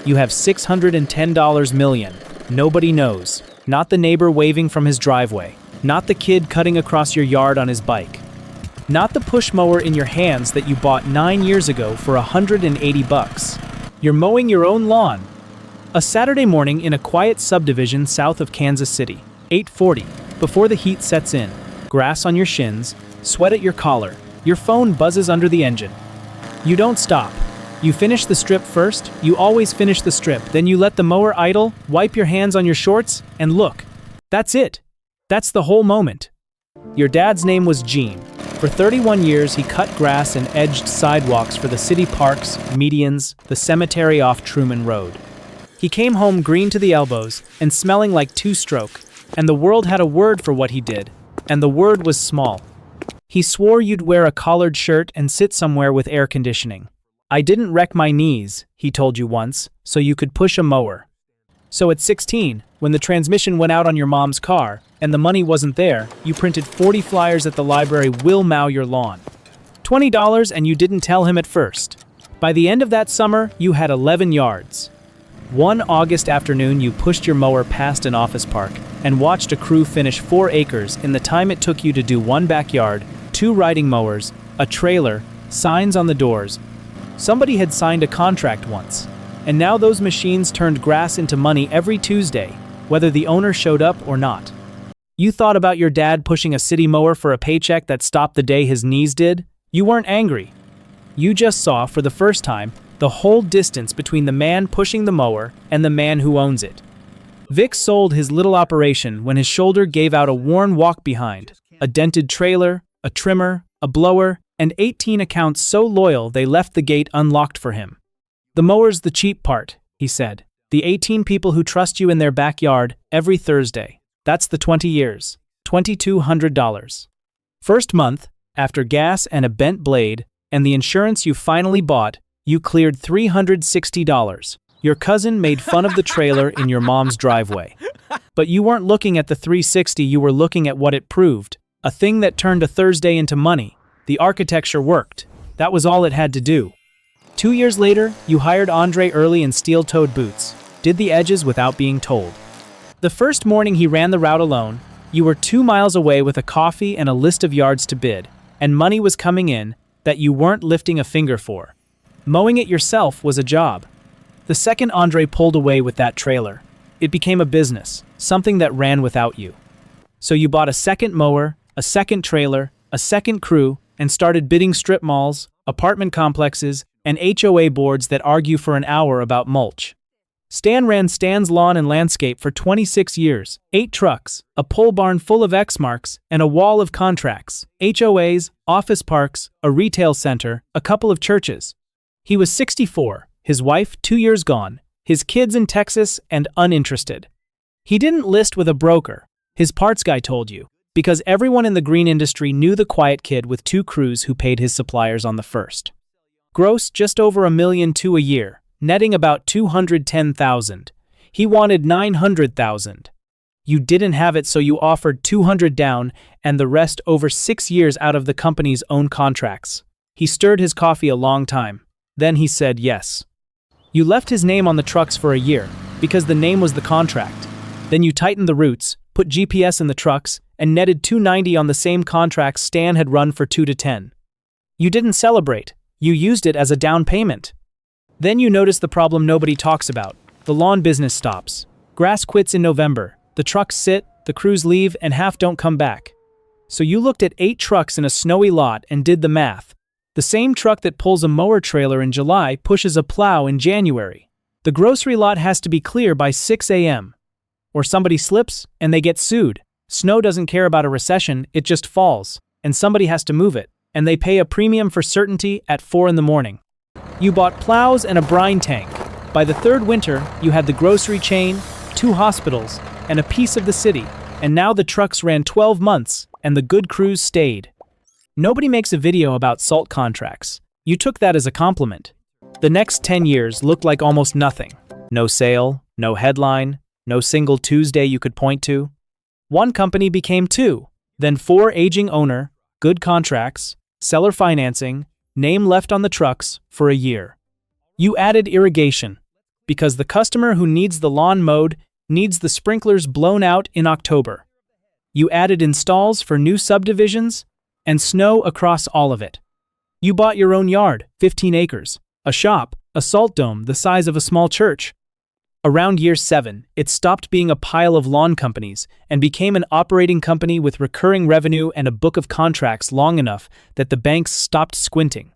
You have $610 million. Nobody knows. Not the neighbor waving from his driveway. Not the kid cutting across your yard on his bike. Not the push mower in your hands that you bought 9 years ago for $180. You're mowing your own lawn. A Saturday morning in a quiet subdivision south of Kansas City. 8:40. Before the heat sets in. Grass on your shins. Sweat at your collar. Your phone buzzes under the engine. You don't stop. You finish the strip first. You always finish the strip. Then you let the mower idle, wipe your hands on your shorts, and look. That's it. That's the whole moment. Your dad's name was Gene. For 31 years, he cut grass and edged sidewalks for the city parks, medians, the cemetery off Truman Road. He came home green to the elbows and smelling like two-stroke, and the world had a word for what he did, and the word was small. He swore you'd wear a collared shirt and sit somewhere with air conditioning. I didn't wreck my knees, he told you once, so you could push a mower. So at 16, when the transmission went out on your mom's car and the money wasn't there, you printed 40 flyers at the library, "We'll mow your lawn." $20, and you didn't tell him at first. By the end of that summer, you had 11 yards. One August afternoon, you pushed your mower past an office park and watched a crew finish 4 acres in the time it took you to do 1 backyard, 2 riding mowers, a trailer, signs on the doors. Somebody had signed a contract once, and now those machines turned grass into money every Tuesday, whether the owner showed up or not. You thought about your dad pushing a city mower for a paycheck that stopped the day his knees did? You weren't angry. You just saw, for the first time, the whole distance between the man pushing the mower and the man who owns it. Vic sold his little operation when his shoulder gave out a worn walk-behind, a dented trailer, a trimmer, a blower, and 18 accounts so loyal they left the gate unlocked for him. "The mower's the cheap part," he said. "The 18 people who trust you in their backyard every Thursday. That's the 20 years. $2,200. First month, after gas and a bent blade, and the insurance you finally bought, you cleared $360. Your cousin made fun of the trailer in your mom's driveway. But you weren't looking at the $360, you were looking at what it proved. A thing that turned a Thursday into money. The architecture worked. That was all it had to do. 2 years later, you hired Andre Early in steel-toed boots, did the edges without being told. The first morning he ran the route alone, you were 2 miles away with a coffee and a list of yards to bid, and money was coming in that you weren't lifting a finger for. Mowing it yourself was a job. The second Andre pulled away with that trailer, it became a business, something that ran without you. So you bought a second mower, a second trailer, a second crew, and started bidding strip malls, apartment complexes, and HOA boards that argue for an hour about mulch. Stan ran Stan's Lawn and Landscape for 26 years, 8 trucks, a pole barn full of X-marks, and a wall of contracts, HOAs, office parks, a retail center, a couple of churches. He was 64, his wife 2 years gone, his kids in Texas and uninterested. He didn't list with a broker, his parts guy told you, because everyone in the green industry knew the quiet kid with 2 crews who paid his suppliers on the first. Gross just over $1.2 million a year, netting about $210,000. He wanted $900,000. You didn't have it, so you offered $200 down and the rest over 6 years out of the company's own contracts. He stirred his coffee a long time. Then he said yes. You left his name on the trucks for a year because the name was the contract. Then you tightened the roots, put GPS in the trucks, and netted $290 on the same contracts Stan had run for 2 to 10. You didn't celebrate. You used it as a down payment. Then you noticed the problem nobody talks about. The lawn business stops. Grass quits in November. The trucks sit, the crews leave, and half don't come back. So you looked at 8 trucks in a snowy lot and did the math. The same truck that pulls a mower trailer in July pushes a plow in January. The grocery lot has to be clear by 6 a.m. Or somebody slips and they get sued. Snow doesn't care about a recession, it just falls. And somebody has to move it. And they pay a premium for certainty at 4 in the morning. You bought plows and a brine tank. By the 3rd winter, you had the grocery chain, 2 hospitals, and a piece of the city. And now the trucks ran 12 months, and the good crews stayed. Nobody makes a video about salt contracts. You took that as a compliment. The next 10 years looked like almost nothing. No sale, no headline, no single Tuesday you could point to. 1 company became 2, then 4 aging owner, good contracts, seller financing, name left on the trucks for a year. You added irrigation. because the customer who needs the lawn mowed needs the sprinklers blown out in October. You added installs for new subdivisions and snow across all of it. You bought your own yard, 15 acres, a shop, a salt dome the size of a small church. Around year 7, it stopped being a pile of lawn companies and became an operating company with recurring revenue and a book of contracts long enough that the banks stopped squinting.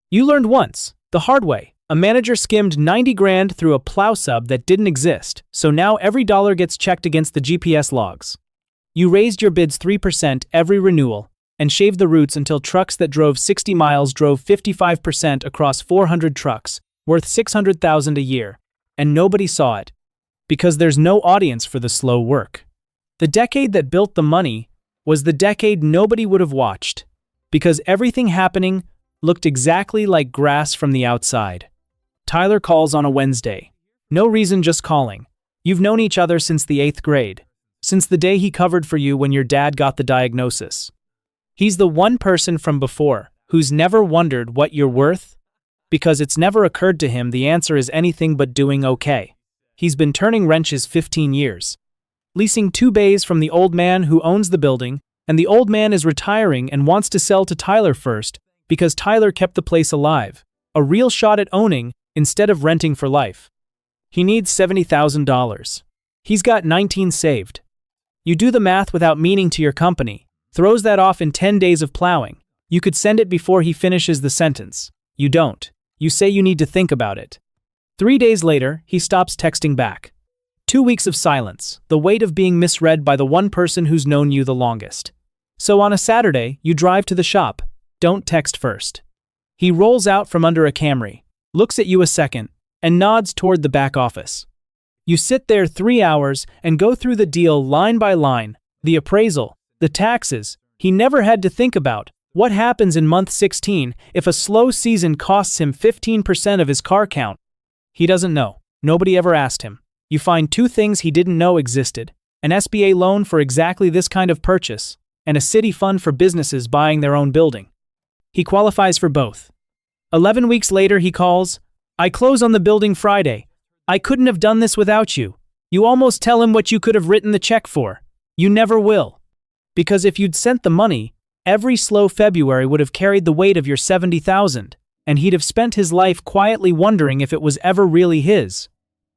You learned once, the hard way. A manager skimmed 90 grand through a plow sub that didn't exist, so now every dollar gets checked against the GPS logs. You raised your bids 3% every renewal and shaved the routes until trucks that drove 60 miles drove 55% across 400 trucks, worth $600,000 a year. And nobody saw it, because there's no audience for the slow work. The decade that built the money was the decade nobody would have watched, because everything happening looked exactly like grass from the outside. Tyler calls on a Wednesday. No reason, just calling. You've known each other since the 8th grade, since the day he covered for you when your dad got the diagnosis. He's the one person from before who's never wondered what you're worth, because it's never occurred to him the answer is anything but doing okay. He's been turning wrenches 15 years. Leasing 2 bays from the old man who owns the building, and the old man is retiring and wants to sell to Tyler first because Tyler kept the place alive. A real shot at owning instead of renting for life. He needs $70,000. He's got 19 saved. You do the math without meaning to your company. Throws that off in 10 days of plowing. You could send it before he finishes the sentence. You don't. You say you need to think about it. 3 days later, he stops texting back. 2 weeks of silence, the weight of being misread by the one person who's known you the longest. So on a Saturday, you drive to the shop. Don't text first. He rolls out from under a Camry, looks at you a second, and nods toward the back office. You sit there 3 hours and go through the deal line by line, the appraisal, the taxes. He never had to think about what happens in month 16 if a slow season costs him 15% of his car count. He doesn't know. Nobody ever asked him. You find 2 things he didn't know existed: an SBA loan for exactly this kind of purchase, and a city fund for businesses buying their own building. He qualifies for both. 11 weeks later he calls, "I close on the building Friday. I couldn't have done this without you." You almost tell him what you could have written the check for. You never will. Because if you'd sent the money, every slow February would have carried the weight of your $70,000, and he'd have spent his life quietly wondering if it was ever really his.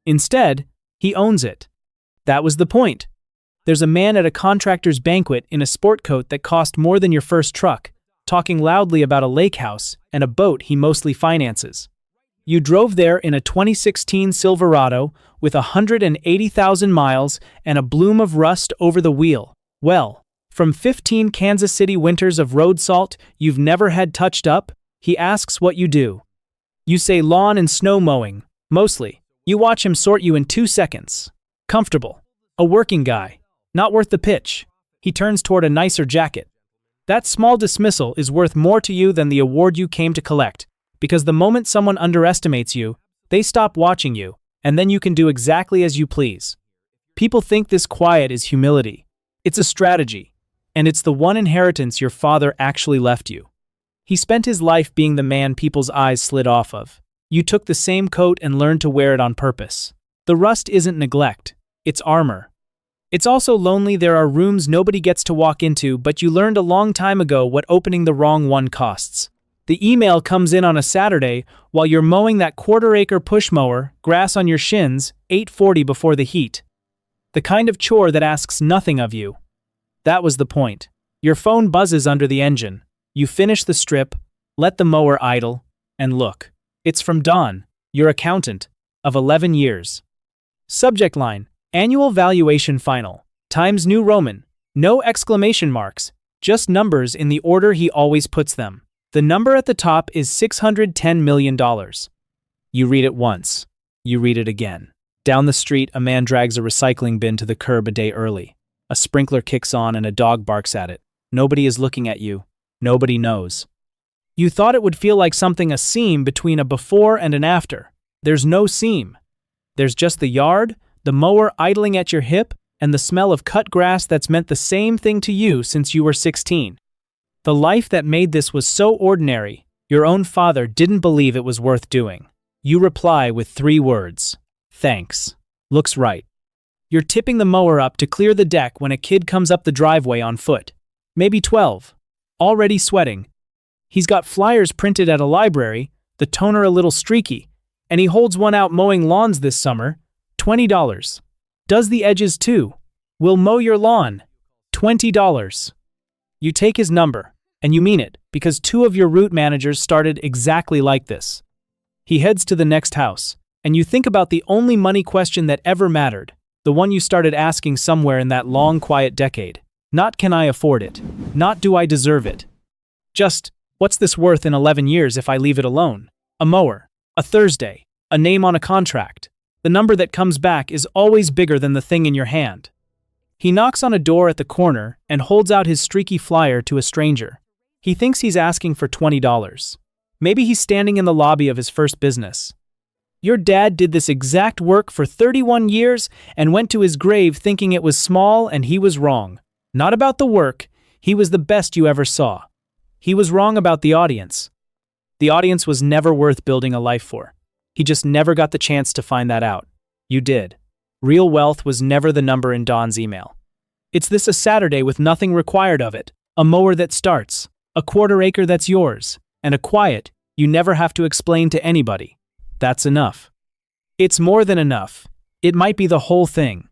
Instead, he owns it. That was the point. There's a man at a contractor's banquet in a sport coat that cost more than your first truck, talking loudly about a lake house and a boat he mostly finances. You drove there in a 2016 Silverado with 180,000 miles and a bloom of rust over the wheel. Well, from 15 Kansas City winters of road salt you've never had touched up, he asks what you do. You say lawn and snow mowing, mostly. You watch him sort you in 2 seconds. Comfortable. A working guy. Not worth the pitch. He turns toward a nicer jacket. That small dismissal is worth more to you than the award you came to collect, because the moment someone underestimates you, they stop watching you, and then you can do exactly as you please. People think this quiet is humility. It's a strategy. And it's the one inheritance your father actually left you. He spent his life being the man people's eyes slid off of. You took the same coat and learned to wear it on purpose. The rust isn't neglect, it's armor. It's also lonely. There are rooms nobody gets to walk into, but you learned a long time ago what opening the wrong one costs. The email comes in on a Saturday while you're mowing that quarter-acre push mower, grass on your shins, 8:40 before the heat. The kind of chore that asks nothing of you. That was the point. Your phone buzzes under the engine. You finish the strip, let the mower idle, and look. It's from Don, your accountant, of 11 years. Subject line: Annual Valuation Final. Times New Roman. No exclamation marks, just numbers in the order he always puts them. The number at the top is $610 million. You read it once. You read it again. Down the street, a man drags a recycling bin to the curb a day early. A sprinkler kicks on and a dog barks at it. Nobody is looking at you. Nobody knows. You thought it would feel like something, a seam between a before and an after. There's no seam. There's just the yard, the mower idling at your hip, and the smell of cut grass that's meant the same thing to you since you were 16. The life that made this was so ordinary, your own father didn't believe it was worth doing. You reply with 3 words. Thanks. Looks right. You're tipping the mower up to clear the deck when a kid comes up the driveway on foot. Maybe 12. Already sweating. He's got flyers printed at a library, the toner a little streaky, and he holds one out mowing lawns this summer. $20. Does the edges too. Will mow your lawn. $20. You take his number, and you mean it, because 2 of your route managers started exactly like this. He heads to the next house, and you think about the only money question that ever mattered, the one you started asking somewhere in that long, quiet decade. Not can I afford it? Not do I deserve it? Just, what's this worth in 11 years if I leave it alone? A mower, a Thursday, a name on a contract. The number that comes back is always bigger than the thing in your hand. He knocks on a door at the corner and holds out his streaky flyer to a stranger. He thinks he's asking for $20. Maybe he's standing in the lobby of his first business. Your dad did this exact work for 31 years and went to his grave thinking it was small, and he was wrong. Not about the work, he was the best you ever saw. He was wrong about the audience. The audience was never worth building a life for. He just never got the chance to find that out. You did. Real wealth was never the number in Don's email. It's this a Saturday with nothing required of it, a mower that starts, a quarter acre that's yours, and a quiet, you never have to explain to anybody. That's enough. It's more than enough. It might be the whole thing.